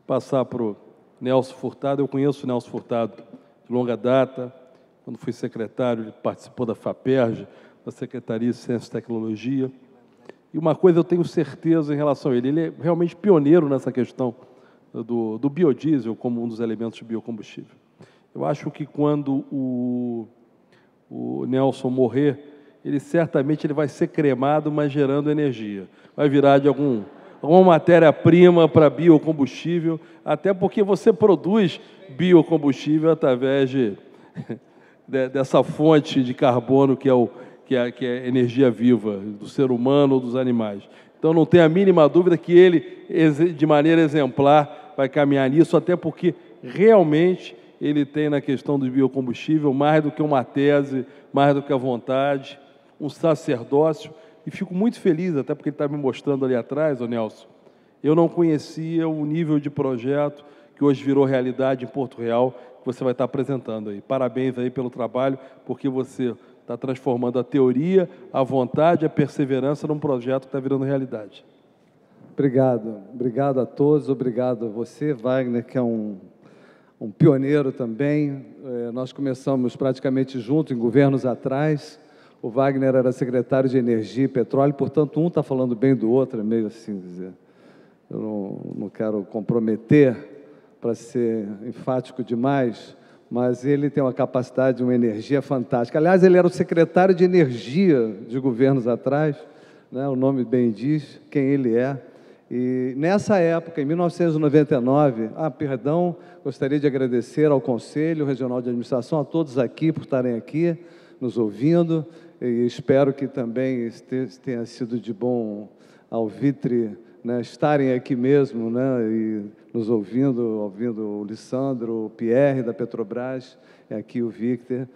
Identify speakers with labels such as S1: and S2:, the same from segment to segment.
S1: passar para o Nelson Furtado. Eu conheço o Nelson Furtado de longa data. Quando fui secretário, ele participou da FAPERJ, da Secretaria de Ciência e Tecnologia. E uma coisa eu tenho certeza em relação a ele, ele é realmente pioneiro nessa questão do biodiesel como um dos elementos de biocombustível. Eu acho que quando o Nelson morrer, ele certamente vai ser cremado, mas gerando energia. Vai virar de alguma matéria-prima para biocombustível, até porque você produz biocombustível através dessa fonte de carbono que é energia viva do ser humano ou dos animais. Então, não tenho a mínima dúvida que ele, de maneira exemplar, vai caminhar nisso, até porque realmente ele tem na questão do biocombustível mais do que uma tese, mais do que a vontade, um sacerdócio, e fico muito feliz, até porque ele está me mostrando ali atrás, ô Nelson, eu não conhecia o nível de projeto que hoje virou realidade em Porto Real, que você vai estar apresentando aí. Parabéns aí pelo trabalho, porque você está transformando a teoria, a vontade, a perseverança num projeto que está virando realidade.
S2: Obrigado. Obrigado a todos, obrigado a você, Wagner, que é um pioneiro também. Nós começamos praticamente juntos, em governos atrás. O Wagner era secretário de Energia e Petróleo, portanto, um está falando bem do outro, é meio assim dizer. Eu não quero comprometer para ser enfático demais, mas ele tem uma capacidade, uma energia fantástica. Aliás, ele era o secretário de Energia de governos atrás, né? O nome bem diz quem ele é. E nessa época, em 1999, gostaria de agradecer ao Conselho Regional de Administração, a todos aqui por estarem aqui, nos ouvindo, e espero que também tenha sido de bom alvitre, né, estarem aqui mesmo, né, e nos ouvindo o Lissandro, o Pierre da Petrobras, aqui o Victor.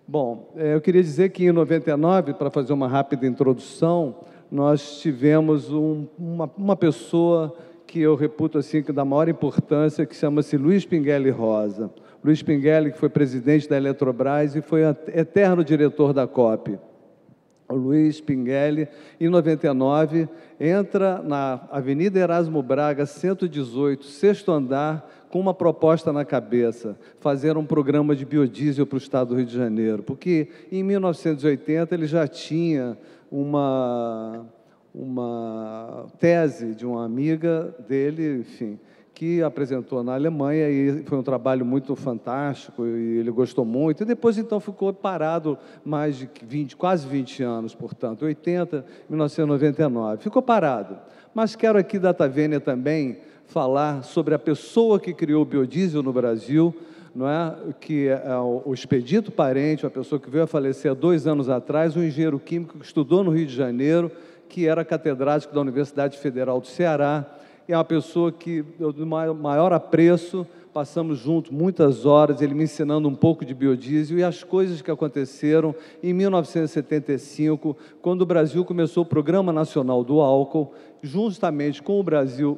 S2: Bom, eu queria dizer que em 99, para fazer uma rápida introdução, nós tivemos uma pessoa que eu reputo assim, que da maior importância, que chama-se Luiz Pinguelli Rosa. Luiz Pinguelli, que foi presidente da Eletrobras e foi eterno diretor da COP. O Luiz Pinguelli, em 99, entra na Avenida Erasmo Braga, 118, sexto andar, com uma proposta na cabeça, fazer um programa de biodiesel para o estado do Rio de Janeiro, porque em 1980 ele já tinha uma tese de uma amiga dele, enfim, que apresentou na Alemanha, e foi um trabalho muito fantástico, e ele gostou muito, e depois, então, ficou parado mais de quase 20 anos, portanto, 80, 1999, ficou parado. Mas quero aqui, data vênia, também falar sobre a pessoa que criou o biodiesel no Brasil, não é? Que é o Expedito Parente, uma pessoa que veio a falecer há 2 anos atrás, um engenheiro químico que estudou no Rio de Janeiro, que era catedrático da Universidade Federal do Ceará, é uma pessoa que eu do maior apreço, passamos juntos muitas horas, ele me ensinando um pouco de biodiesel e as coisas que aconteceram em 1975, quando o Brasil começou o Programa Nacional do Álcool. Justamente com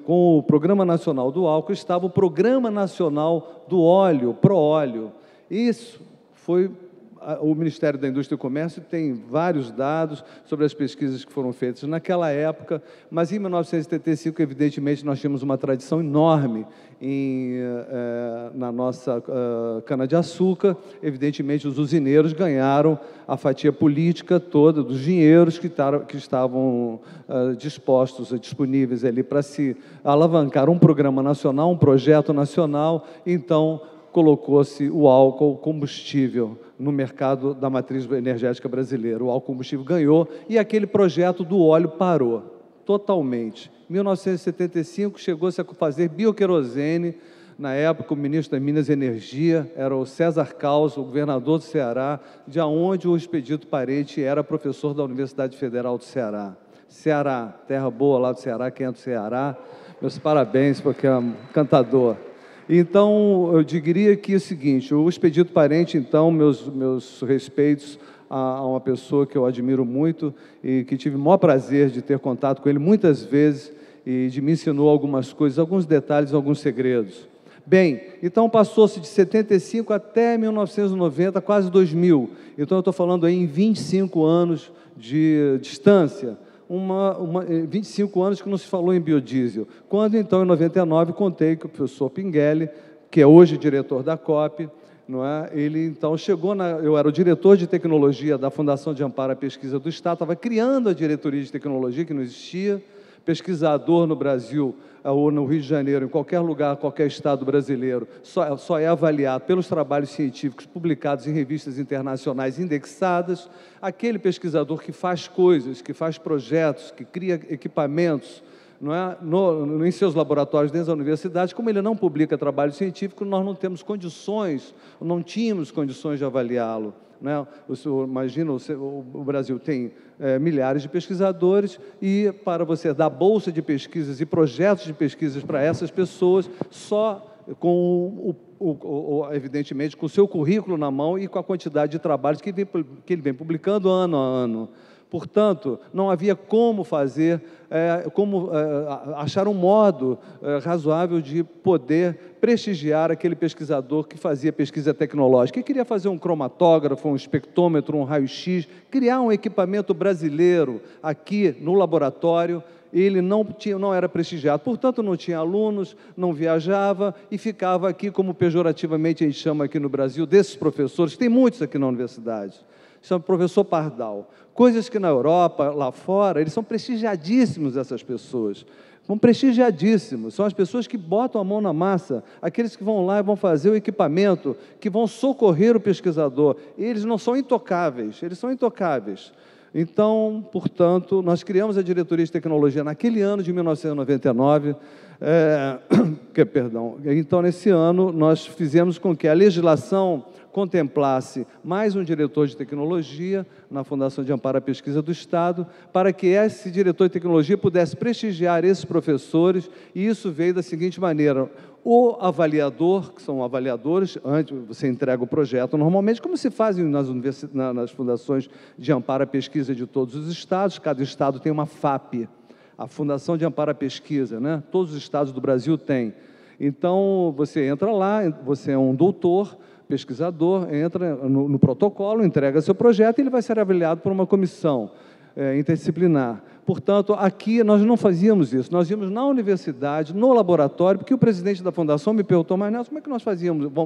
S2: o Programa Nacional do Álcool, estava o Programa Nacional do Óleo, Proóleo. Isso foi... O Ministério da Indústria e Comércio tem vários dados sobre as pesquisas que foram feitas naquela época, mas em 1975, evidentemente, nós tínhamos uma tradição enorme na nossa cana-de-açúcar. Evidentemente, os usineiros ganharam a fatia política toda dos dinheiros que estavam dispostos, disponíveis ali para se alavancar um programa nacional, um projeto nacional. Então, colocou-se o álcool combustível no mercado da matriz energética brasileira. O álcool combustível ganhou e aquele projeto do óleo parou totalmente. Em 1975, chegou-se a fazer bioquerosene. Na época, o ministro das Minas e Energia era o César Caus, o governador do Ceará, de onde o Expedito Parente era professor da Universidade Federal do Ceará. Ceará, terra boa lá do Ceará, quem é do Ceará, meus parabéns, porque é um cantador. Então, eu diria que é o seguinte, o Expedito Parente, então, meus respeitos a uma pessoa que eu admiro muito e que tive o maior prazer de ter contato com ele muitas vezes e me ensinou algumas coisas, alguns detalhes, alguns segredos. Bem, então passou-se de 75 até 1990, quase 2000. Então, eu estou falando aí em 25 anos de distância. 25 anos que não se falou em biodiesel. Quando, então, em 99, contei que o professor Pinguelli, que é hoje diretor da COP, não é? Ele, então, chegou eu era o diretor de tecnologia da Fundação de Amparo à Pesquisa do Estado, estava criando a diretoria de tecnologia, que não existia, pesquisador no Brasil, ou no Rio de Janeiro, em qualquer lugar, qualquer estado brasileiro, só é avaliado pelos trabalhos científicos publicados em revistas internacionais indexadas. Aquele pesquisador que faz coisas, que faz projetos, que cria equipamentos, não é? Em seus laboratórios dentro da universidade, como ele não publica trabalho científico, nós não temos condições, não tínhamos condições de avaliá-lo. Né? Imagina, o Brasil tem milhares de pesquisadores e para você dar bolsa de pesquisas e projetos de pesquisas para essas pessoas, só com evidentemente, com o seu currículo na mão e com a quantidade de trabalhos que ele vem publicando ano a ano. Portanto, não havia como fazer, achar um modo razoável de poder prestigiar aquele pesquisador que fazia pesquisa tecnológica, que queria fazer um cromatógrafo, um espectrômetro, um raio-x, criar um equipamento brasileiro aqui no laboratório. Ele não era prestigiado, portanto, não tinha alunos, não viajava e ficava aqui, como pejorativamente a gente chama aqui no Brasil, desses professores, tem muitos aqui na universidade, chama professor pardal. Coisas que na Europa, lá fora, eles são prestigiadíssimos, essas pessoas. São prestigiadíssimos, são as pessoas que botam a mão na massa, aqueles que vão lá e vão fazer o equipamento, que vão socorrer o pesquisador. Eles não são intocáveis, eles são intocáveis. Então, portanto, nós criamos a diretoria de tecnologia naquele ano de 1999, então, nesse ano, nós fizemos com que a legislação contemplasse mais um diretor de tecnologia na Fundação de Amparo à Pesquisa do Estado, para que esse diretor de tecnologia pudesse prestigiar esses professores, e isso veio da seguinte maneira: o avaliador, que são avaliadores, antes você entrega o projeto normalmente, como se faz nas fundações de amparo à pesquisa de todos os estados, cada estado tem uma FAP, a Fundação de Amparo à Pesquisa, né? Todos os estados do Brasil têm. Então, você entra lá, você é um doutor, pesquisador, entra no protocolo, entrega seu projeto e ele vai ser avaliado por uma comissão interdisciplinar. Portanto, aqui nós não fazíamos isso, nós íamos na universidade, no laboratório, porque o presidente da fundação me perguntou: mas Nelson, como é que nós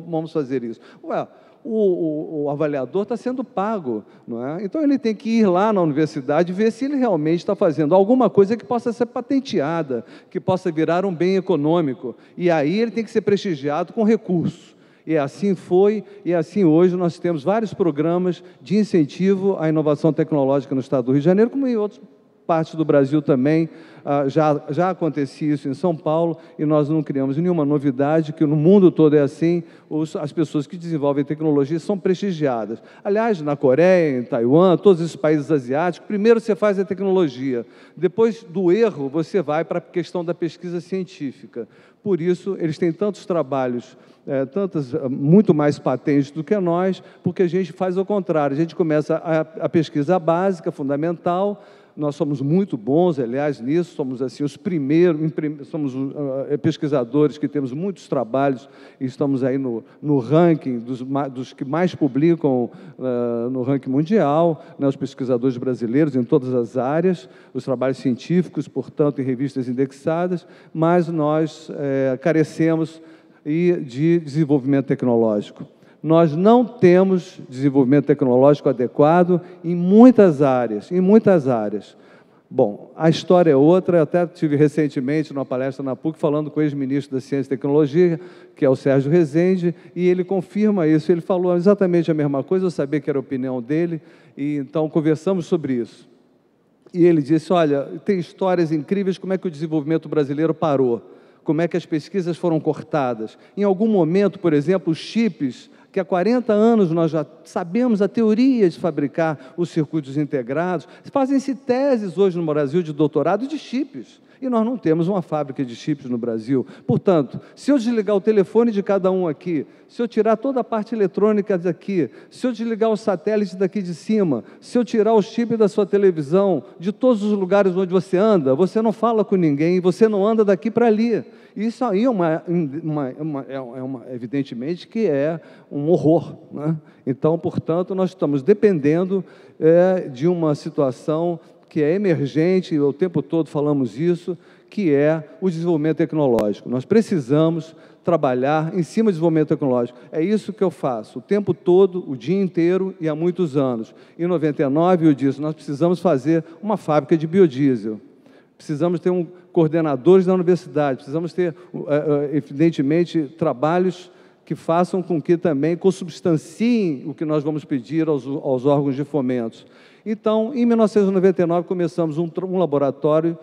S2: vamos fazer isso? Ué, o avaliador está sendo pago, não é? Então ele tem que ir lá na universidade e ver se ele realmente está fazendo alguma coisa que possa ser patenteada, que possa virar um bem econômico, e aí ele tem que ser prestigiado com recurso. E assim foi, e assim hoje nós temos vários programas de incentivo à inovação tecnológica no estado do Rio de Janeiro, como em outras partes do Brasil também. Já acontecia isso em São Paulo, e nós não criamos nenhuma novidade, que no mundo todo é assim, as pessoas que desenvolvem tecnologia são prestigiadas. Aliás, na Coreia, em Taiwan, todos esses países asiáticos, primeiro você faz a tecnologia, depois do erro você vai para a questão da pesquisa científica. Por isso, eles têm tantos trabalhos, muito mais patentes do que nós, porque a gente faz o contrário, a gente começa a pesquisa básica, fundamental. Nós somos muito bons, aliás, nisso, somos assim, os primeiros, somos pesquisadores que temos muitos trabalhos e estamos aí no ranking dos que mais publicam no ranking mundial, né, os pesquisadores brasileiros em todas as áreas, os trabalhos científicos, portanto, em revistas indexadas, mas nós carecemos de desenvolvimento tecnológico. Nós não temos desenvolvimento tecnológico adequado em muitas áreas, Bom, a história é outra. Eu até tive recentemente numa palestra na PUC falando com o ex-ministro da Ciência e Tecnologia, que é o Sérgio Rezende, e ele confirma isso. Ele falou exatamente a mesma coisa, eu sabia que era a opinião dele, e então conversamos sobre isso. E ele disse: olha, tem histórias incríveis como é que o desenvolvimento brasileiro parou, como é que as pesquisas foram cortadas. Em algum momento, por exemplo, os chips, que há 40 anos nós já sabemos a teoria de fabricar os circuitos integrados, fazem-se teses hoje no Brasil de doutorado de chips, e nós não temos uma fábrica de chips no Brasil. Portanto, se eu desligar o telefone de cada um aqui, se eu tirar toda a parte eletrônica daqui, se eu desligar os satélites daqui de cima, se eu tirar o chip da sua televisão, de todos os lugares onde você anda, você não fala com ninguém, você não anda daqui para ali. Isso aí evidentemente que é um horror, né? Então, portanto, nós estamos dependendo de uma situação que é emergente, o tempo todo falamos isso, que é o desenvolvimento tecnológico. Nós precisamos trabalhar em cima do desenvolvimento tecnológico. É isso que eu faço o tempo todo, o dia inteiro e há muitos anos. Em 99 eu disse, nós precisamos fazer uma fábrica de biodiesel. Precisamos ter coordenadores da universidade, precisamos ter, evidentemente, trabalhos que façam com que também consubstanciem o que nós vamos pedir aos órgãos de fomento. Então, em 1999, começamos um laboratório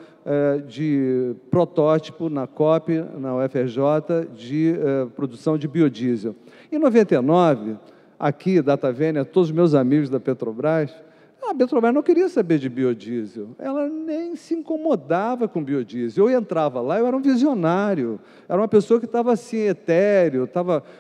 S2: de protótipo na COP, na UFRJ, de produção de biodiesel. Em 99, aqui, Data Vênia, todos os meus amigos da Petrobras, a Petrobras não queria saber de biodiesel, ela nem se incomodava com biodiesel. Eu entrava lá, eu era um visionário, era uma pessoa que estava assim, etéreo,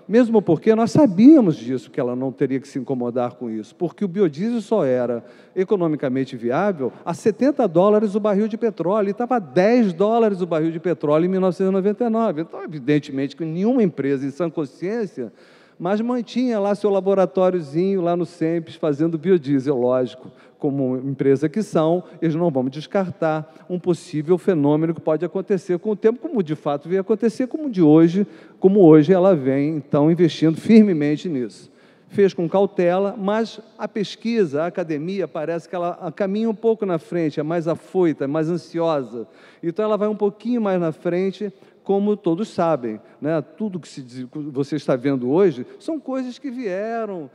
S2: mesmo porque nós sabíamos disso, que ela não teria que se incomodar com isso, porque o biodiesel só era economicamente viável a $70 o barril de petróleo, e estava a $10 o barril de petróleo em 1999. Então, evidentemente, que nenhuma empresa em sã consciência, mas mantinha lá seu laboratóriozinho lá no SEMPES, fazendo biodiesel, lógico, como empresa que são, eles não vão descartar um possível fenômeno que pode acontecer com o tempo, como de fato veio acontecer, como hoje ela vem, então, investindo firmemente nisso. Fez com cautela, mas a pesquisa, a academia, parece que ela caminha um pouco na frente, é mais afoita, é mais ansiosa, então ela vai um pouquinho mais na frente, como todos sabem, né? Tudo que você está vendo hoje são coisas que vieram,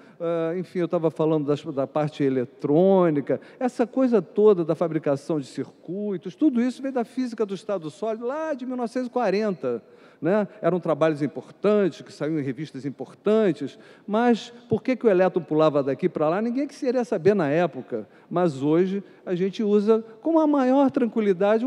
S2: enfim, eu estava falando da parte eletrônica, essa coisa toda da fabricação de circuitos, tudo isso veio da física do estado sólido lá de 1940, né? Eram trabalhos importantes, que saíam em revistas importantes, mas por que o elétron pulava daqui para lá? Ninguém queria saber na época, mas hoje a gente usa com a maior tranquilidade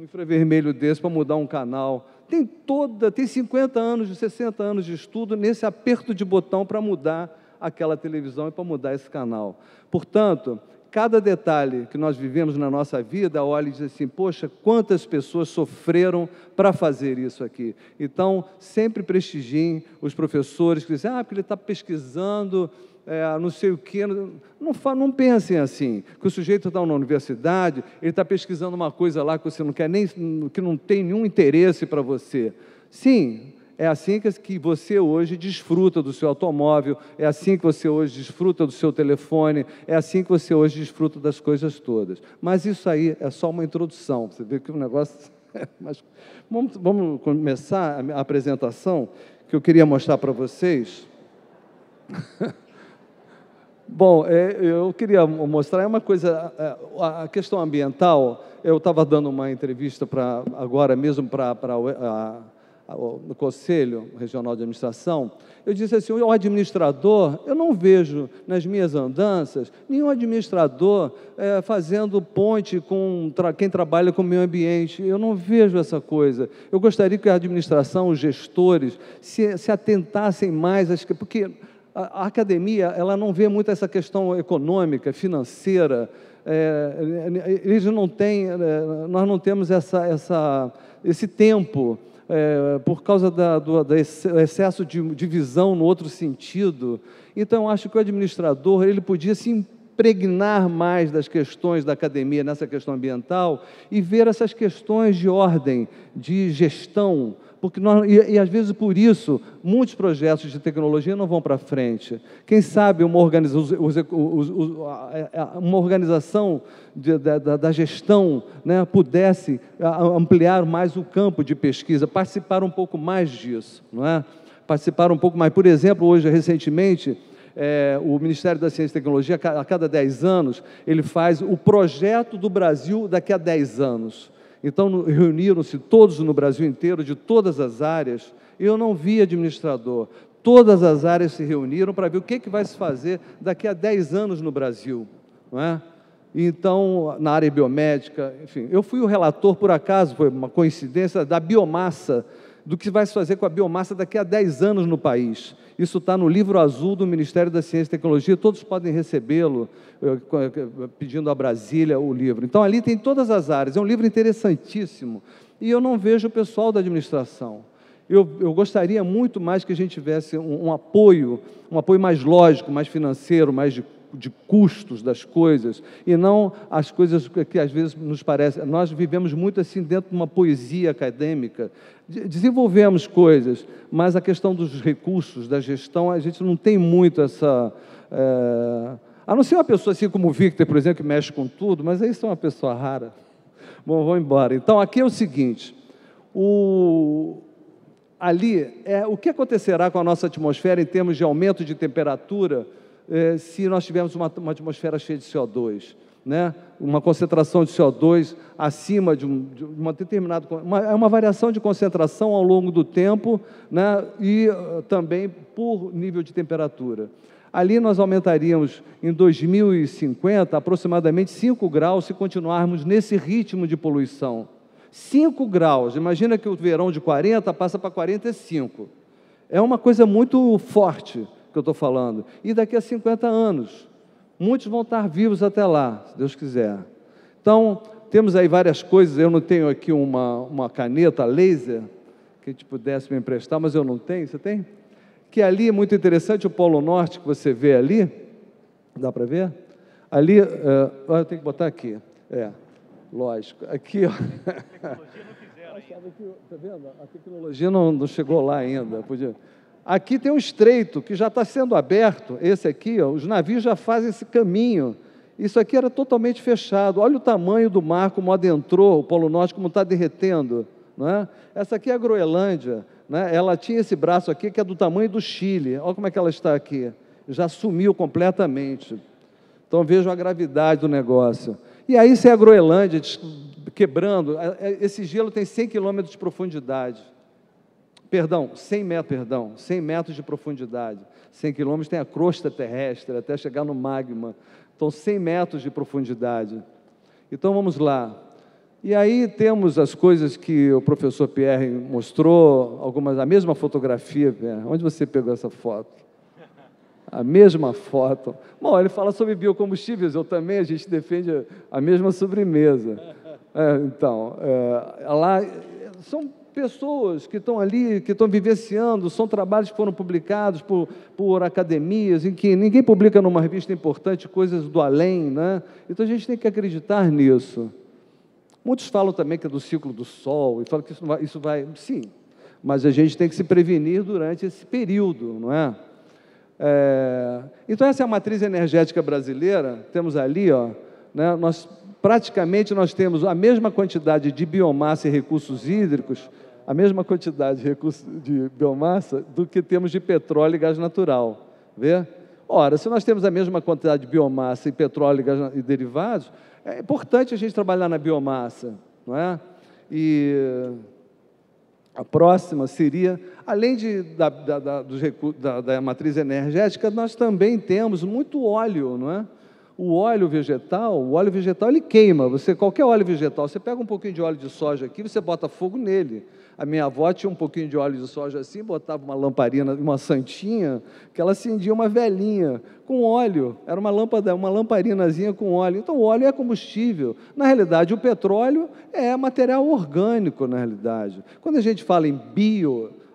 S2: infravermelho desse para mudar um canal. Tem 50 anos, 60 anos de estudo nesse aperto de botão para mudar aquela televisão e para mudar esse canal. Portanto, cada detalhe que nós vivemos na nossa vida, olha e diz assim, poxa, quantas pessoas sofreram para fazer isso aqui. Então, sempre prestigiem os professores que dizem, porque ele está pesquisando, não sei o quê. Não pensem assim, que o sujeito está na universidade, ele está pesquisando uma coisa lá que você não quer nem, que não tem nenhum interesse para você. Sim, é assim que você hoje desfruta do seu automóvel, é assim que você hoje desfruta do seu telefone, é assim que você hoje desfruta das coisas todas. Mas isso aí é só uma introdução, você vê que o negócio... Mas vamos começar a apresentação, que eu queria mostrar para vocês. Bom, eu queria mostrar uma coisa, a questão ambiental. Eu estava dando uma entrevista agora mesmo para o Conselho Regional de Administração. Eu disse assim, o administrador, eu não vejo nas minhas andanças nenhum administrador fazendo ponte com quem trabalha com o meio ambiente. Eu não vejo essa coisa. Eu gostaria que a administração, os gestores, se atentassem mais, porque a academia, ela não vê muito essa questão econômica, financeira, eles não têm, nós não temos esse tempo, por causa do excesso de visão no outro sentido. Então, acho que o administrador, ele podia se impregnar mais das questões da academia nessa questão ambiental e ver essas questões de ordem, de gestão, porque e às vezes por isso muitos projetos de tecnologia não vão para frente. Quem sabe uma organização da gestão, né, pudesse ampliar mais o campo de pesquisa, participar um pouco mais disso, não é? Participar um pouco mais. Por exemplo, hoje, recentemente, o Ministério da Ciência e Tecnologia, a cada 10 anos, ele faz o projeto do Brasil daqui a 10 anos. Então, reuniram-se todos no Brasil inteiro, de todas as áreas, e eu não vi administrador. Todas as áreas se reuniram para ver o que vai se fazer daqui a 10 anos no Brasil, não é? Então, na área biomédica, enfim, eu fui o relator, por acaso, foi uma coincidência, da biomassa, do que vai se fazer com a biomassa daqui a 10 anos no país. Isso está no livro azul do Ministério da Ciência e Tecnologia, todos podem recebê-lo, pedindo a Brasília o livro. Então, ali tem todas as áreas, é um livro interessantíssimo, e eu não vejo o pessoal da administração. eu gostaria muito mais que a gente tivesse um apoio mais lógico, mais financeiro, mais de custos das coisas, e não as coisas que às vezes nos parecem. Nós vivemos muito assim dentro de uma poesia acadêmica, desenvolvemos coisas, mas a questão dos recursos, da gestão, a gente não tem muito essa... a não ser uma pessoa assim como o Victor, por exemplo, que mexe com tudo, mas aí isso é uma pessoa rara. Bom, vou embora. Então, aqui é o seguinte, ali, o que acontecerá com a nossa atmosfera em termos de aumento de temperatura se nós tivermos uma atmosfera cheia de CO2, né? Uma concentração de CO2 acima de uma determinada... uma variação de concentração ao longo do tempo, né? E também por nível de temperatura. Ali nós aumentaríamos, em 2050, aproximadamente 5 graus se continuarmos nesse ritmo de poluição. 5 graus, imagina que o verão de 40 passa para 45. É uma coisa muito forte que eu estou falando. E daqui a 50 anos, muitos vão estar vivos até lá, se Deus quiser. Então, temos aí várias coisas. Eu não tenho aqui uma caneta laser, que a gente pudesse me emprestar, mas eu não tenho. Você tem? Que ali é muito interessante, o Polo Norte, que você vê ali. Dá para ver? Ali, eu tenho que botar aqui. Lógico. Aqui, ó. A tecnologia não fizeram ainda. Está vendo? A tecnologia não chegou lá ainda. Podia... Aqui tem um estreito que já está sendo aberto, esse aqui, ó, os navios já fazem esse caminho. Isso aqui era totalmente fechado. Olha o tamanho do mar, como adentrou o Polo Norte, como está derretendo. Não é? Essa aqui é a Groenlândia, né? Ela tinha esse braço aqui que é do tamanho do Chile. Olha como é que ela está aqui. Já sumiu completamente. Então vejam a gravidade do negócio. E aí, se é a Groenlândia quebrando, esse gelo tem 100 quilômetros de profundidade. 100 metros de profundidade. 100 quilômetros tem a crosta terrestre, até chegar no magma. Então, 100 metros de profundidade. Então, vamos lá. E aí temos as coisas que o professor Pierre mostrou, a mesma fotografia, Pierre. Onde você pegou essa foto? A mesma foto. Bom, ele fala sobre biocombustíveis, eu também, a gente defende a mesma sobremesa. Lá são pessoas que estão ali, que estão vivenciando, são trabalhos que foram publicados por academias, em que ninguém publica numa revista importante coisas do além, né? Então a gente tem que acreditar nisso. Muitos falam também que é do ciclo do Sol, e falam que isso vai... Sim, mas a gente tem que se prevenir durante esse período, não é? Então essa é a matriz energética brasileira, temos ali, ó, né, praticamente nós temos a mesma quantidade de biomassa e recursos hídricos, a mesma quantidade de biomassa do que temos de petróleo e gás natural. Vê? Ora, se nós temos a mesma quantidade de biomassa e petróleo e derivados, é importante a gente trabalhar na biomassa, não é? E a próxima seria, além da matriz energética, nós também temos muito óleo, não é? O óleo vegetal ele queima. Qualquer óleo vegetal, você pega um pouquinho de óleo de soja aqui, você bota fogo nele. A minha avó tinha um pouquinho de óleo de soja assim, botava uma lamparina, uma santinha, que ela acendia uma velhinha com óleo. Era uma lamparinazinha com óleo. Então, o óleo é combustível. Na realidade, o petróleo é material orgânico, na realidade. Quando a gente fala em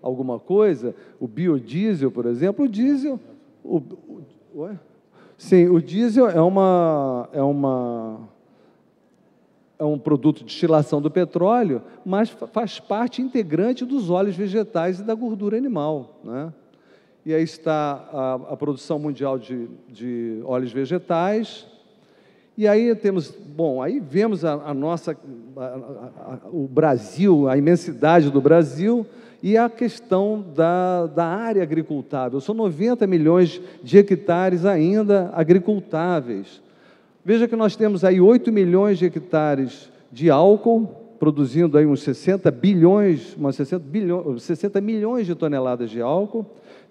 S2: alguma coisa, o biodiesel, por exemplo, o diesel... Sim, o diesel é um produto de destilação do petróleo, mas faz parte integrante dos óleos vegetais e da gordura animal, né? E aí está a produção mundial de óleos vegetais. E aí temos, aí vemos o Brasil, a imensidade do Brasil, e a questão da área agricultável. São 90 milhões de hectares ainda agricultáveis. Veja que nós temos aí 8 milhões de hectares de álcool, produzindo aí uns 60 milhões de toneladas de álcool.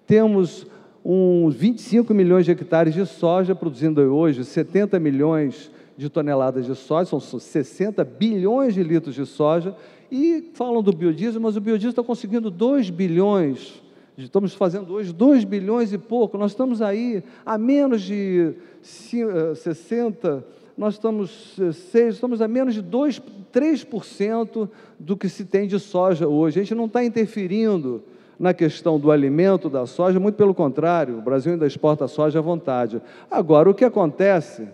S2: Temos uns 25 milhões de hectares de soja, produzindo hoje 70 milhões de toneladas de soja, são 60 bilhões de litros de soja. E falam do biodiesel, mas o biodiesel está conseguindo 2 bilhões, estamos fazendo hoje 2 bilhões e pouco, nós estamos aí a menos de 60 nós estamos a menos de 3% do que se tem de soja hoje. A gente não está interferindo na questão do alimento da soja, muito pelo contrário, o Brasil ainda exporta soja à vontade. Agora, o que acontece,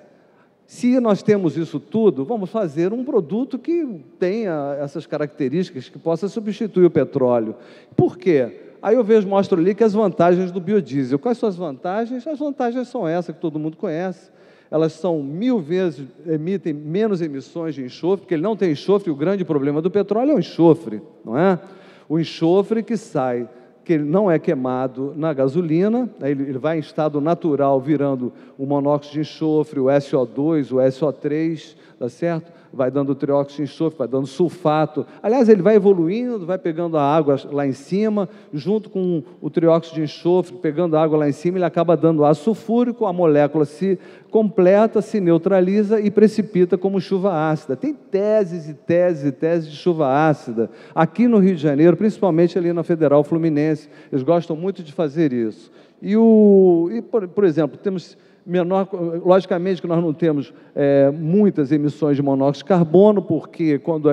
S2: se nós temos isso tudo, vamos fazer um produto que tenha essas características, que possa substituir o petróleo. Por quê? Aí eu mostro ali que as vantagens do biodiesel. Quais são as vantagens? As vantagens são essas que todo mundo conhece. Elas são 1000 vezes, emitem menos emissões de enxofre, porque ele não tem enxofre, e o grande problema do petróleo é o enxofre, não é? O enxofre que sai, que ele não é queimado na gasolina, ele vai em estado natural, virando o monóxido de enxofre, o SO2, o SO3, tá certo? Vai dando trióxido de enxofre, vai dando sulfato. Aliás, ele vai evoluindo, vai pegando a água lá em cima, junto com o trióxido de enxofre, pegando a água lá em cima, ele acaba dando ácido sulfúrico, a molécula se completa, se neutraliza e precipita como chuva ácida. Tem teses e teses e teses de chuva ácida. Aqui no Rio de Janeiro, principalmente ali na Federal Fluminense, eles gostam muito de fazer isso. Por exemplo, temos logicamente que nós não temos muitas emissões de monóxido de carbono, porque quando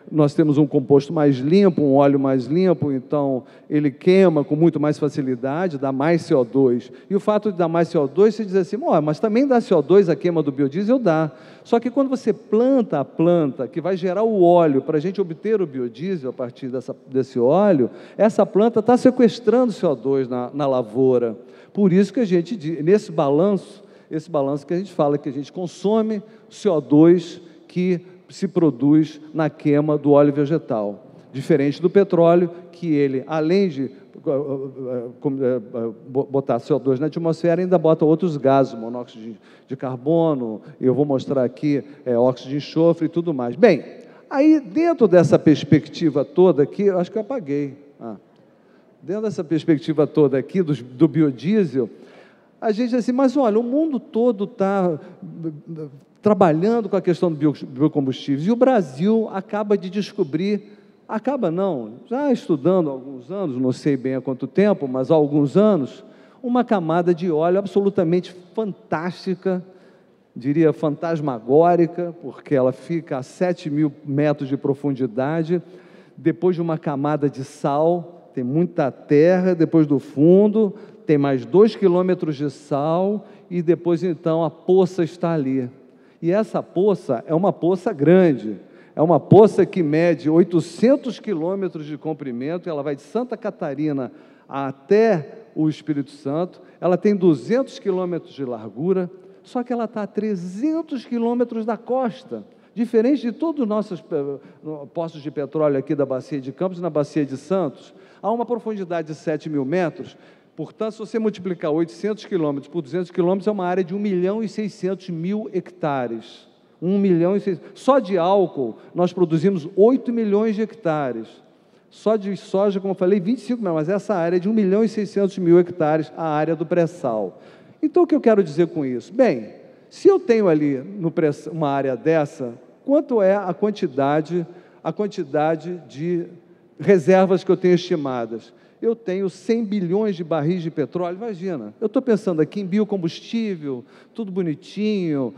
S2: nós temos um composto mais limpo, um óleo mais limpo, então ele queima com muito mais facilidade, dá mais CO2. E o fato de dar mais CO2, você diz assim, mas também dá CO2 a queima do biodiesel? Dá. Só que quando você planta a planta que vai gerar o óleo para a gente obter o biodiesel a partir desse óleo, essa planta está sequestrando CO2 na lavoura. Por isso que a gente, nesse balanço que a gente fala, que a gente consome CO2 que se produz na queima do óleo vegetal. Diferente do petróleo, que ele, além de botar CO2 na atmosfera, ainda bota outros gases, monóxido de carbono, eu vou mostrar aqui óxido de enxofre e tudo mais. Bem, aí dentro dessa perspectiva toda aqui, eu acho que eu apaguei. Dentro dessa perspectiva toda aqui do biodiesel, a gente diz assim, mas olha, o mundo todo está trabalhando com a questão do biocombustíveis, e o Brasil acaba de descobrir, já estudando há alguns anos, não sei bem há quanto tempo, mas há alguns anos, uma camada de óleo absolutamente fantástica, diria fantasmagórica, porque ela fica a 7.000 metros de profundidade, depois de uma camada de sal, tem muita terra, depois do fundo, tem mais 2 quilômetros de sal, e depois, então, a poça está ali. E essa poça é uma poça grande, é uma poça que mede 800 quilômetros de comprimento, ela vai de Santa Catarina até o Espírito Santo, ela tem 200 quilômetros de largura, só que ela está a 300 quilômetros da costa. Diferente de todos os nossos poços de petróleo aqui da Bacia de Campos e na Bacia de Santos, há uma profundidade de 7.000 metros, portanto, se você multiplicar 800 quilômetros por 200 quilômetros, é uma área de 1.600.000 hectares. 1 milhão e 600. Só de álcool, nós produzimos 8 milhões de hectares. Só de soja, como eu falei, 25 milhões, mas essa área é de 1.600.000 hectares, a área do pré-sal. Então, o que eu quero dizer com isso? Bem, se eu tenho ali uma área dessa, quanto é a quantidade de reservas que eu tenho estimadas? Eu tenho 100 bilhões de barris de petróleo, imagina, eu estou pensando aqui em biocombustível, tudo bonitinho,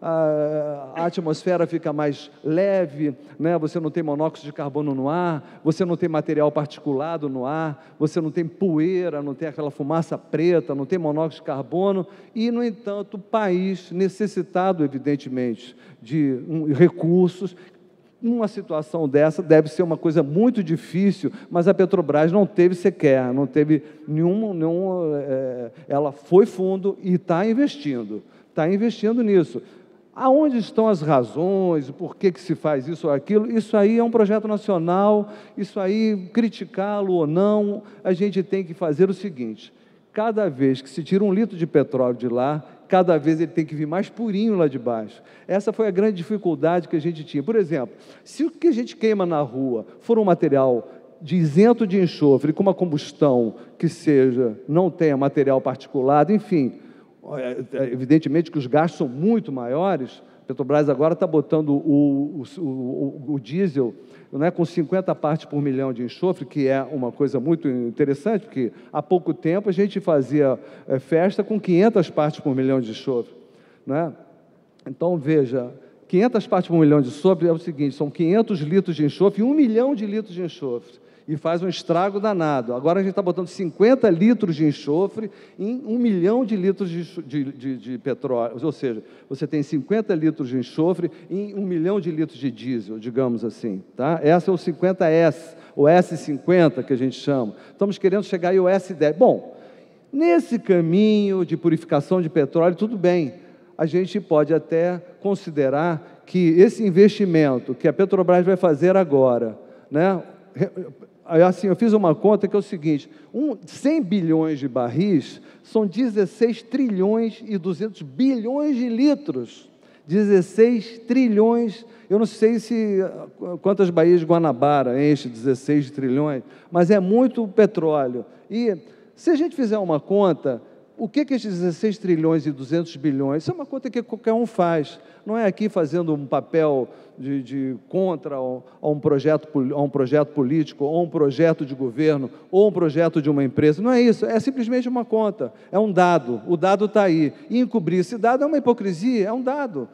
S2: a atmosfera fica mais leve, né? Você não tem monóxido de carbono no ar, você não tem material particulado no ar, você não tem poeira, não tem aquela fumaça preta, não tem monóxido de carbono, e, no entanto, o país necessitado, evidentemente, de recursos. Uma situação dessa deve ser uma coisa muito difícil, mas a Petrobras não teve sequer, não teve ela foi fundo e está investindo nisso. Aonde estão as razões, por que se faz isso ou aquilo? Isso aí é um projeto nacional, isso aí, criticá-lo ou não, a gente tem que fazer o seguinte: cada vez que se tira 1 litro de petróleo de lá, cada vez ele tem que vir mais purinho lá de baixo. Essa foi a grande dificuldade que a gente tinha. Por exemplo, se o que a gente queima na rua for um material isento de enxofre, com uma combustão que não tenha material particulado, enfim, evidentemente que os gastos são muito maiores. A Petrobras agora está botando o diesel, né, com 50 partes por milhão de enxofre, que é uma coisa muito interessante, porque há pouco tempo a gente fazia festa com 500 partes por milhão de enxofre, né? Então, veja, 500 partes por milhão de enxofre é o seguinte, são 500 litros de enxofre e 1 milhão de litros de enxofre. E faz um estrago danado. Agora a gente está botando 50 litros de enxofre em 1 milhão de litros de petróleo. Ou seja, você tem 50 litros de enxofre em 1 milhão de litros de diesel, digamos assim. Tá? Essa é o 50S, o S50 que a gente chama. Estamos querendo chegar aí ao S10. Bom, nesse caminho de purificação de petróleo, tudo bem. A gente pode até considerar que esse investimento que a Petrobras vai fazer agora, né? Assim, eu fiz uma conta que é o seguinte, 100 bilhões de barris são 16 trilhões e 200 bilhões de litros. 16 trilhões, eu não sei quantas baías de Guanabara enche 16 trilhões, mas é muito petróleo. E se a gente fizer uma conta, o que é esses 16 trilhões e 200 bilhões? Isso é uma conta que qualquer um faz. Não é aqui fazendo um papel de contra a um projeto político, ou um projeto de governo, ou um projeto de uma empresa. Não é isso, é simplesmente uma conta, é um dado, o dado está aí. E encobrir esse dado é uma hipocrisia, é um dado.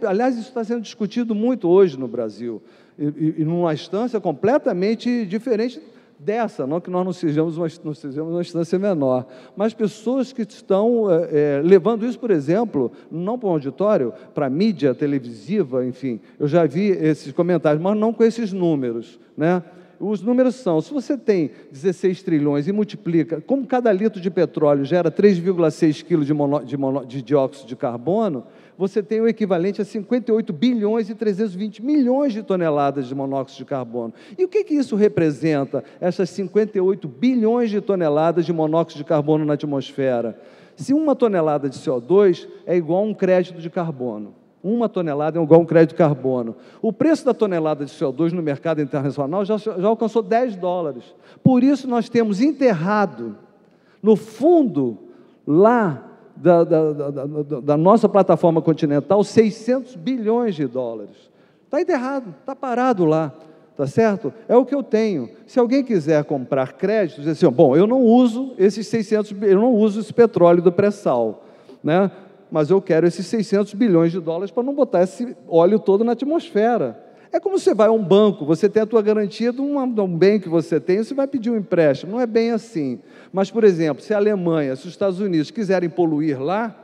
S2: Aliás, isso está sendo discutido muito hoje no Brasil, e numa instância completamente diferente dessa, não que nós não sejamos uma instância menor, mas pessoas que estão levando isso, por exemplo, não para um auditório, para a mídia televisiva, enfim, eu já vi esses comentários, mas não com esses números, né? Os números são, se você tem 16 trilhões e multiplica, como cada litro de petróleo gera 3,6 quilos de dióxido de carbono, você tem o equivalente a 58 bilhões e 320 milhões de toneladas de monóxido de carbono. E o que isso representa, essas 58 bilhões de toneladas de monóxido de carbono na atmosfera? Se uma tonelada de CO2 é igual a um crédito de carbono, uma tonelada é igual a um crédito de carbono. O preço da tonelada de CO2 no mercado internacional já alcançou $10. Por isso nós temos enterrado no fundo lá da nossa plataforma continental, 600 bilhões de dólares. Está enterrado, está parado lá, tá certo? É o que eu tenho. Se alguém quiser comprar crédito, dizer assim, bom, eu não uso eu não uso esse petróleo do pré-sal, né? Mas eu quero esses 600 bilhões de dólares para não botar esse óleo todo na atmosfera. É como você vai a um banco, você tem a tua garantia de um bem que você tem, você vai pedir um empréstimo. Não é bem assim. Mas, por exemplo, se a Alemanha, se os Estados Unidos quiserem poluir lá,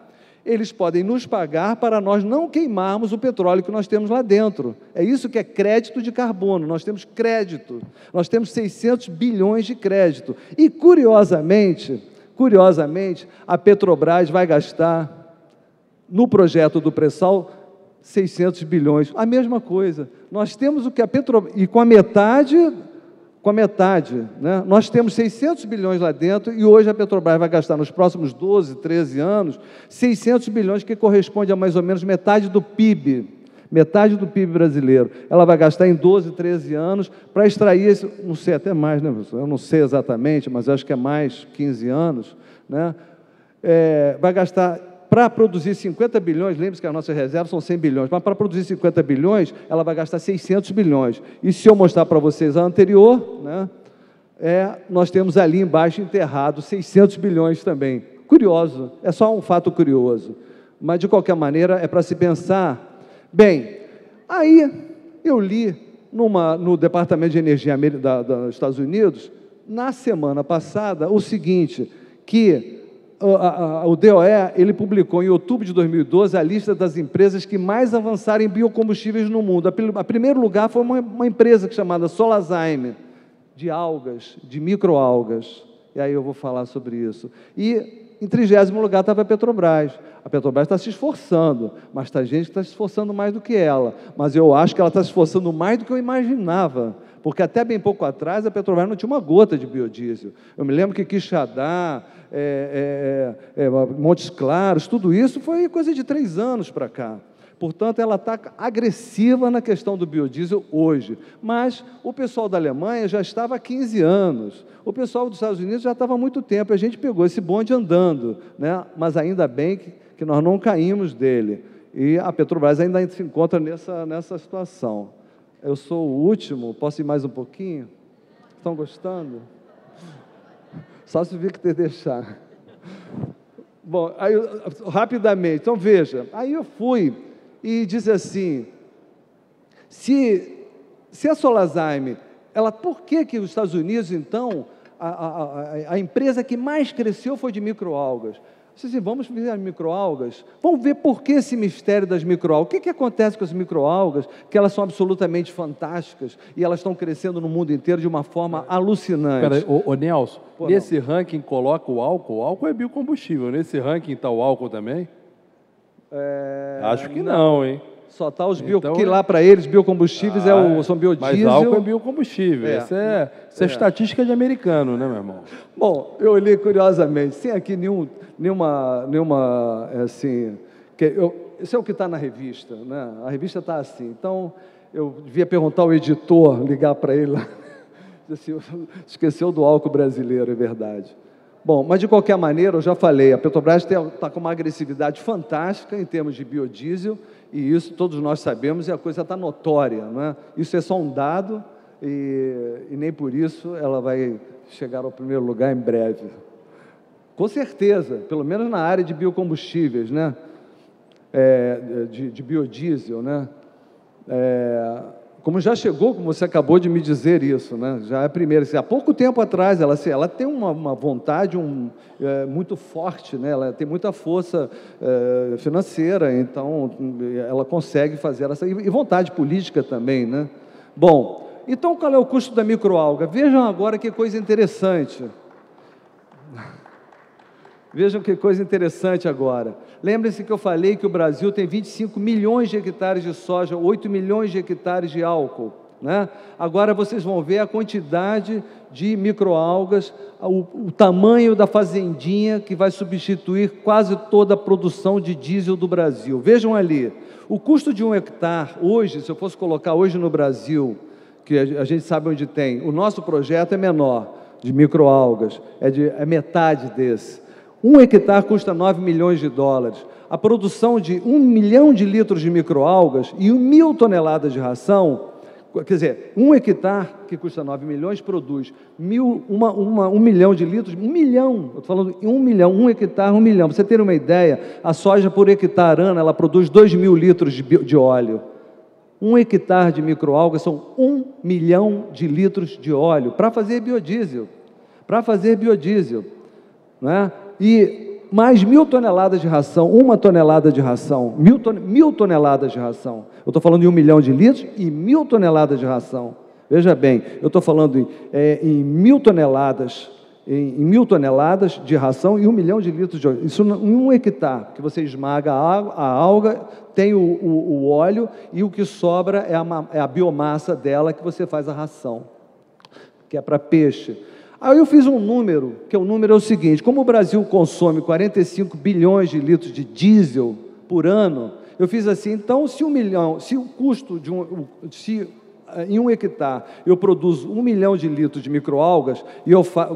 S2: eles podem nos pagar para nós não queimarmos o petróleo que nós temos lá dentro. É isso que é crédito de carbono. Nós temos crédito. Nós temos 600 bilhões de crédito. E, curiosamente, a Petrobras vai gastar, no projeto do pré-sal, 600 bilhões, a mesma coisa. Nós temos o que a Petrobras, e com a metade, né? Nós temos 600 bilhões lá dentro, e hoje a Petrobras vai gastar nos próximos 12, 13 anos, 600 bilhões, que corresponde a mais ou menos metade do PIB brasileiro. Ela vai gastar em 12, 13 anos para extrair esse, não sei, até mais, né, professor? Eu não sei exatamente, mas acho que é mais 15 anos, né? Vai gastar para produzir 50 bilhões, lembre-se que as nossas reservas são 100 bilhões, mas para produzir 50 bilhões, ela vai gastar 600 bilhões. E se eu mostrar para vocês a anterior, né, nós temos ali embaixo enterrado 600 bilhões também. Curioso, é só um fato curioso. Mas, de qualquer maneira, é para se pensar. Bem, aí eu li no Departamento de Energia dos Estados Unidos, na semana passada, o seguinte, que o DOE, ele publicou em outubro de 2012 a lista das empresas que mais avançaram em biocombustíveis no mundo. A primeiro lugar foi uma empresa chamada Solazyme, de algas, de microalgas. E aí eu vou falar sobre isso. E em 30º lugar estava a Petrobras. A Petrobras está se esforçando, mas tem gente que está se esforçando mais do que ela. Mas eu acho que ela está se esforçando mais do que eu imaginava, porque até bem pouco atrás a Petrobras não tinha uma gota de biodiesel. Eu me lembro que Quixadá, Montes Claros, tudo isso foi coisa de 3 anos para cá. Portanto, ela está agressiva na questão do biodiesel hoje. Mas o pessoal da Alemanha já estava há 15 anos. O pessoal dos Estados Unidos já estava há muito tempo. A gente pegou esse bonde andando, né? Mas ainda bem que nós não caímos dele. E a Petrobras ainda se encontra nessa situação. Eu sou o último, posso ir mais um pouquinho? Estão gostando? Só se o Victor deixar. Bom, aí, rapidamente, então veja, aí eu fui e diz assim, se a Solazyme, por que os Estados Unidos, então, a empresa que mais cresceu foi de microalgas? Assim, vamos ver as microalgas, vamos ver por que esse mistério das microalgas. O que acontece com as microalgas, que elas são absolutamente fantásticas e elas estão crescendo no mundo inteiro de uma forma alucinante.
S1: Peraí, Nelson, nesse ranking coloca o álcool é biocombustível, nesse ranking está o álcool também? Acho que não, hein?
S2: Só está os que lá para eles, biocombustíveis são biodiesel.
S1: Mas álcool é biocombustível. Isso é estatística de americano, né, meu irmão?
S2: Bom, eu olhei curiosamente, sem aqui nenhuma assim... Isso é o que está na revista, né? A revista está assim. Então, eu devia perguntar ao editor, ligar para ele lá. Assim, esqueceu do álcool brasileiro, é verdade. Bom, mas de qualquer maneira, eu já falei, a Petrobras está com uma agressividade fantástica em termos de biodiesel, e isso todos nós sabemos, e a coisa está notória, não é? Isso é só um dado, e nem por isso ela vai chegar ao primeiro lugar em breve. Com certeza, pelo menos na área de biocombustíveis, né? De biodiesel, né? Como já chegou, como você acabou de me dizer isso, né? Já é a primeira. Assim, há pouco tempo atrás, ela tem uma vontade muito forte, né? Ela tem muita força financeira, então ela consegue fazer essa... E vontade política também, né? Bom, então qual é o custo da microalga? Vejam agora que coisa interessante. Vejam que coisa interessante agora. Lembrem-se que eu falei que o Brasil tem 25 milhões de hectares de soja, 8 milhões de hectares de álcool, né? Agora vocês vão ver a quantidade de microalgas, o tamanho da fazendinha que vai substituir quase toda a produção de diesel do Brasil. Vejam ali, o custo de 1 hectare hoje, se eu fosse colocar hoje no Brasil, que a gente sabe onde tem, o nosso projeto é menor, de microalgas, é metade desse. 1 hectare custa 9 milhões de dólares. A produção de 1 milhão de litros de microalgas e 1.000 toneladas de ração, quer dizer, 1 hectare, que custa 9 milhões, produz 1 milhão de litros, 1 milhão, eu estou falando 1 milhão, 1 hectare, 1 milhão. Para você ter uma ideia, a soja por hectare ano, ela produz 2.000 litros de óleo. 1 hectare de microalgas são 1 milhão de litros de óleo para fazer biodiesel. Não é? E mais 1.000 toneladas de ração, 1 tonelada de ração, 1.000 toneladas de ração. Eu estou falando em 1 milhão de litros e 1.000 toneladas de ração. Veja bem, eu estou falando em 1.000 toneladas, em 1.000 toneladas de ração e 1 milhão de litros de óleo. Isso em 1 hectare, que você esmaga a alga, tem o óleo e o que sobra é a biomassa dela que você faz a ração, que é para peixe. Aí eu fiz um número, que o número é o seguinte: como o Brasil consome 45 bilhões de litros de diesel por ano, eu fiz assim, então se o custo em 1 hectare eu produzo 1 milhão de litros de microalgas, e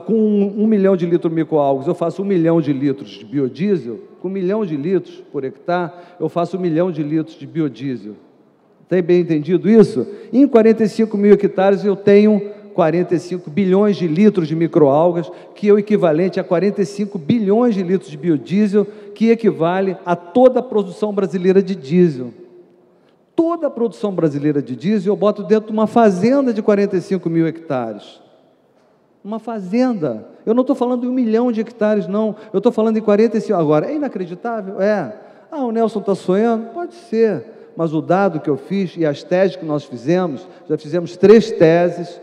S2: com 1 milhão de litros de microalgas eu faço 1 milhão de litros de biodiesel, com 1 milhão de litros por hectare eu faço 1 milhão de litros de biodiesel. Tem bem entendido isso? Em 45 mil hectares eu tenho 45 bilhões de litros de microalgas, que é o equivalente a 45 bilhões de litros de biodiesel, que equivale a toda a produção brasileira de diesel. Toda a produção brasileira de diesel eu boto dentro de uma fazenda de 45 mil hectares. Uma fazenda. Eu não estou falando em 1 milhão de hectares, não. Eu estou falando em 45. Agora, é inacreditável? É. O Nelson está sonhando? Pode ser. Mas o dado que eu fiz e as teses que nós fizemos, já fizemos 3 teses,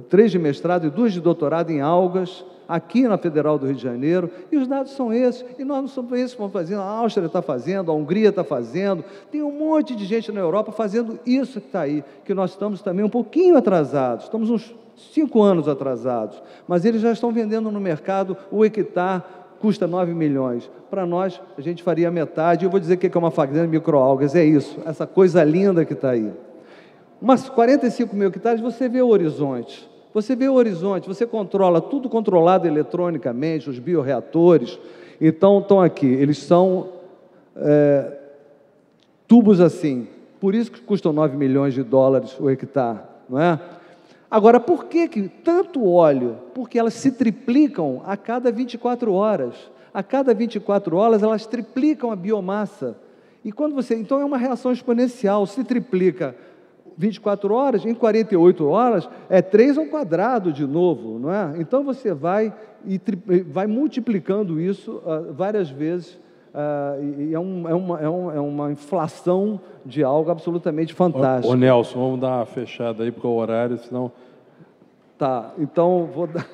S2: 3 de mestrado e 2 de doutorado em algas, aqui na Federal do Rio de Janeiro, e os dados são esses, e nós não somos esses que estamos fazendo, a Áustria está fazendo, a Hungria está fazendo, tem um monte de gente na Europa fazendo isso que está aí, que nós estamos também um pouquinho atrasados, estamos uns 5 anos atrasados, mas eles já estão vendendo no mercado, o hectare custa 9 milhões, para nós a gente faria metade, eu vou dizer o que é uma fazenda de microalgas, é isso, essa coisa linda que está aí. Umas 45 mil hectares, você vê o horizonte. Você controla, tudo controlado eletronicamente, os bioreatores. Então, estão aqui, eles são tubos assim. Por isso que custam 9 milhões de dólares o hectare, não é? Agora, por que tanto óleo? Porque elas se triplicam a cada 24 horas. A cada 24 horas, elas triplicam a biomassa. E quando você... Então, é uma reação exponencial, se triplica 24 horas, em 48 horas, é 3 ao quadrado de novo, não é? Então, você vai multiplicando isso várias vezes, e é uma inflação de algo absolutamente fantástico.
S1: Ô Nelson, vamos dar uma fechada aí, porque é o horário, senão...
S2: Tá, então vou dar...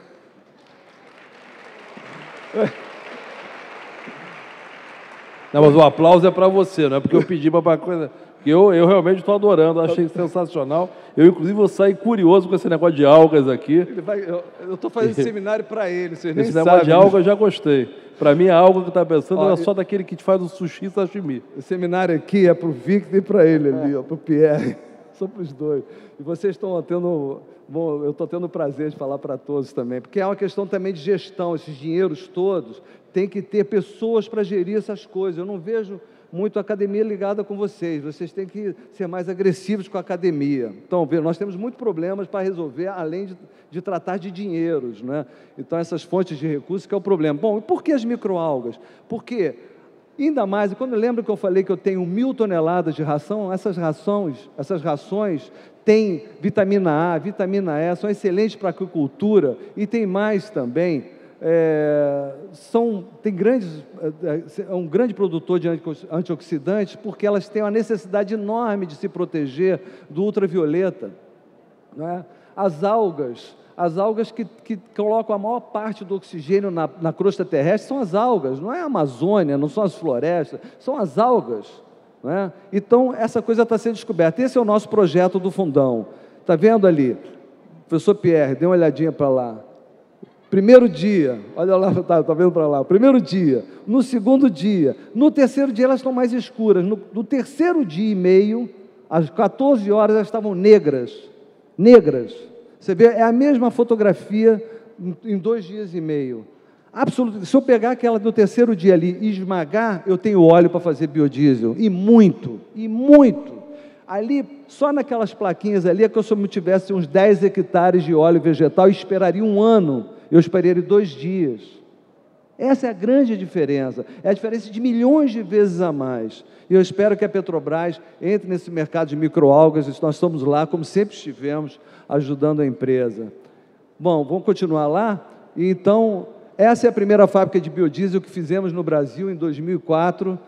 S1: Não, mas o aplauso é para você, não é porque eu pedi para coisa... Eu realmente estou adorando, achei sensacional. Eu, inclusive, vou sair curioso com esse negócio de algas aqui.
S2: Eu estou fazendo seminário para ele, vocês nem
S1: esse
S2: sabem.
S1: Esse negócio de alga eu já gostei. Para mim, a alga que está pensando era só daquele que te faz o sushi e sashimi.
S2: O seminário aqui é para o Victor e para ele ali, para o Pierre. Só para os dois. E vocês estão tendo... Bom, eu estou tendo o prazer de falar para todos também, porque é uma questão também de gestão. Esses dinheiros todos, tem que ter pessoas para gerir essas coisas. Eu não vejo muito a academia ligada com vocês têm que ser mais agressivos com a academia. Então, nós temos muitos problemas para resolver, além de tratar de dinheiros, né? Então, essas fontes de recursos que é o problema. Bom, e por que as microalgas? Porque, ainda mais, quando lembra que eu falei que eu tenho 1.000 toneladas de ração, essas rações têm vitamina A, vitamina E, são excelentes para a agricultura, e tem mais também... é um grande produtor de antioxidantes, porque elas têm uma necessidade enorme de se proteger do ultravioleta, não é? As algas que colocam a maior parte do oxigênio na crosta terrestre são as algas, não é a Amazônia, não são as florestas, são as algas, não é? Então, essa coisa está sendo descoberta. Esse é o nosso projeto do Fundão. Está vendo ali? Professor Pierre, dê uma olhadinha para lá. Primeiro dia, olha lá, está vendo para lá, primeiro dia, no segundo dia, no terceiro dia elas estão mais escuras, no terceiro dia e meio, às 14 horas elas estavam negras, você vê, é a mesma fotografia em 2 dias e meio, absoluto. Se eu pegar aquela do terceiro dia ali e esmagar, eu tenho óleo para fazer biodiesel, e muito, ali, só naquelas plaquinhas ali, é que eu se eu tivesse uns 10 hectares de óleo vegetal, eu esperaria 1 ano, eu esperaria 2 dias. Essa é a grande diferença, é a diferença de milhões de vezes a mais. E eu espero que a Petrobras entre nesse mercado de microalgas, nós estamos lá, como sempre estivemos, ajudando a empresa. Bom, vamos continuar lá? E então, essa é a primeira fábrica de biodiesel que fizemos no Brasil em 2004,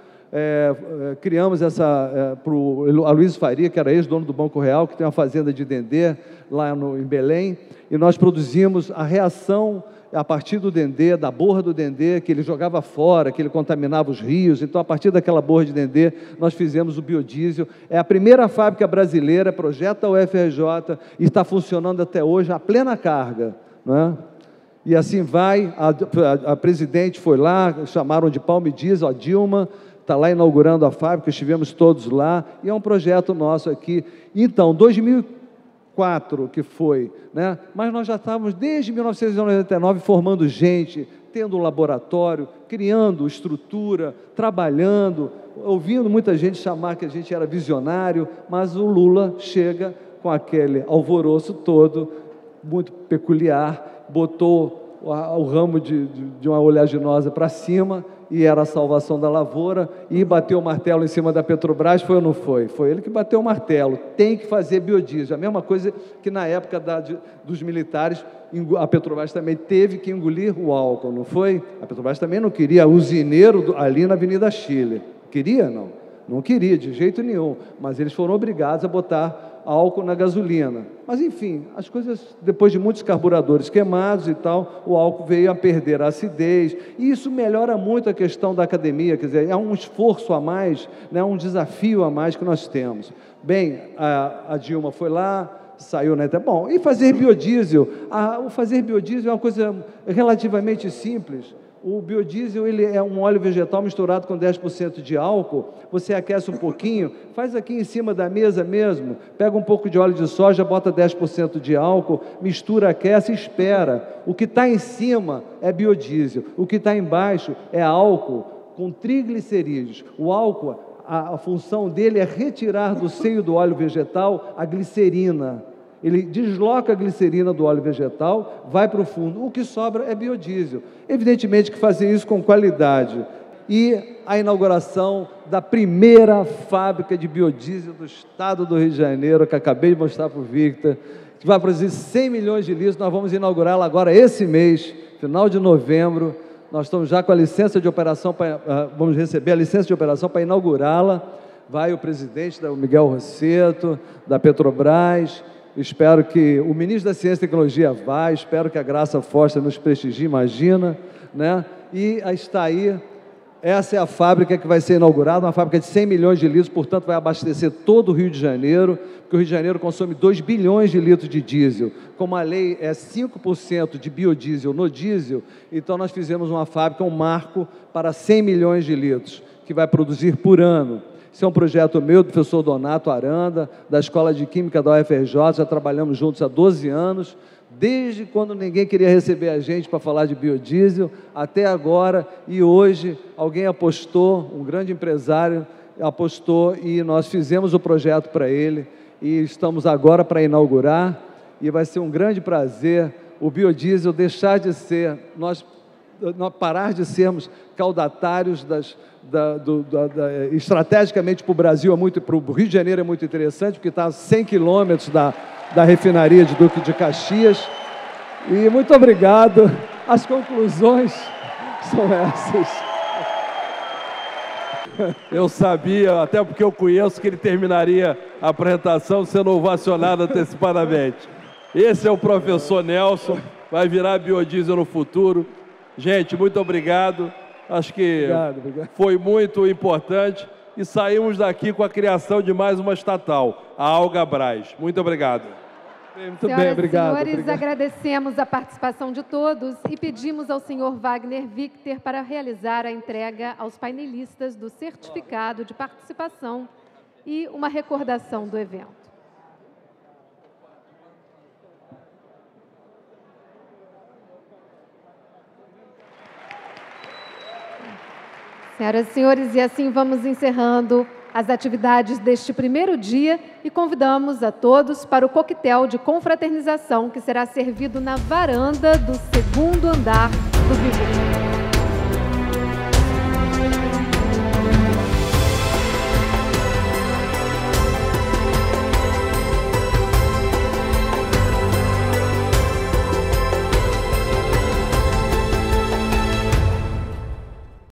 S2: criamos essa para o Aloysio Faria, que era ex-dono do Banco Real, que tem uma fazenda de dendê lá em Belém, e nós produzimos a reação a partir do dendê, da borra do dendê, que ele jogava fora, que ele contaminava os rios. Então, a partir daquela borra de dendê, nós fizemos o biodiesel. É a primeira fábrica brasileira, projeto da UFRJ, e está funcionando até hoje a plena carga, não é? E assim vai, a presidente foi lá, chamaram de Palme Diesel, a Dilma, está lá inaugurando a fábrica, estivemos todos lá, e é um projeto nosso aqui. Então, 2004 que foi, né? Mas nós já estávamos desde 1999 formando gente, tendo um laboratório, criando estrutura, trabalhando, ouvindo muita gente chamar que a gente era visionário, mas o Lula chega com aquele alvoroço todo, muito peculiar, botou o ramo de uma oleaginosa para cima, e era a salvação da lavoura, e bateu o martelo em cima da Petrobras, foi ou não foi? Foi ele que bateu o martelo, tem que fazer biodiesel, a mesma coisa que na época dos militares, a Petrobras também teve que engolir o álcool, não foi? A Petrobras também não queria usineiro ali na Avenida Chile, queria? Não queria, de jeito nenhum, mas eles foram obrigados a botar álcool na gasolina. Mas, enfim, as coisas, depois de muitos carburadores queimados e tal, o álcool veio a perder a acidez, e isso melhora muito a questão da academia, quer dizer, é um esforço a mais, né, um desafio a mais que nós temos. Bem, a Dilma foi lá, saiu, né? Bom, e fazer biodiesel? O fazer biodiesel é uma coisa relativamente simples. O biodiesel, ele é um óleo vegetal misturado com 10% de álcool, você aquece um pouquinho, faz aqui em cima da mesa mesmo, pega um pouco de óleo de soja, bota 10% de álcool, mistura, aquece e espera. O que está em cima é biodiesel, o que está embaixo é álcool com triglicerídeos. O álcool, a função dele é retirar do seio do óleo vegetal a glicerina. Ele desloca a glicerina do óleo vegetal, vai para o fundo, o que sobra é biodiesel. Evidentemente que fazer isso com qualidade. e a inauguração da primeira fábrica de biodiesel do estado do Rio de Janeiro, que acabei de mostrar para o Victor, que vai produzir 100 milhões de litros. Nós vamos inaugurá-la agora esse mês, final de novembro. Nós estamos já com a licença de operação, vamos receber a licença de operação para inaugurá-la. Vai o presidente, o Miguel Rosseto, da Petrobras. Espero que o ministro da Ciência e Tecnologia vá, espero que a Graça Foster nos prestigie, imagina, né? E está aí, essa é a fábrica que vai ser inaugurada, uma fábrica de 100 milhões de litros, portanto vai abastecer todo o Rio de Janeiro, porque o Rio de Janeiro consome 2 bilhões de litros de diesel. Como a lei é 5% de biodiesel no diesel, então nós fizemos uma fábrica, um marco para 100 milhões de litros, que vai produzir por ano. Esse é um projeto meu, do professor Donato Aranda, da Escola de Química da UFRJ, já trabalhamos juntos há 12 anos, desde quando ninguém queria receber a gente para falar de biodiesel, até agora, e hoje alguém apostou, um grande empresário apostou, e nós fizemos o projeto para ele, e estamos agora para inaugurar, e vai ser um grande prazer o biodiesel deixar de ser, nós parar de sermos caudatários estrategicamente para o Brasil, para o Rio de Janeiro é muito interessante, porque está a 100 quilômetros da refinaria de Duque de Caxias. E muito obrigado. As conclusões são essas.
S1: Eu sabia, até porque eu conheço, que ele terminaria a apresentação sendo ovacionado antecipadamente. Esse é o professor Nelson, vai virar biodiesel no futuro. Gente, muito obrigado. Acho que foi muito importante e saímos daqui com a criação de mais uma estatal, a Algabraz. Muito obrigado.
S3: Muito bem, obrigado. Senhores, agradecemos a participação de todos e pedimos ao senhor Wagner Victor para realizar a entrega aos painelistas do certificado de participação e uma recordação do evento. Senhoras e senhores, e assim vamos encerrando as atividades deste primeiro dia e convidamos a todos para o coquetel de confraternização que será servido na varanda do segundo andar do Vivo.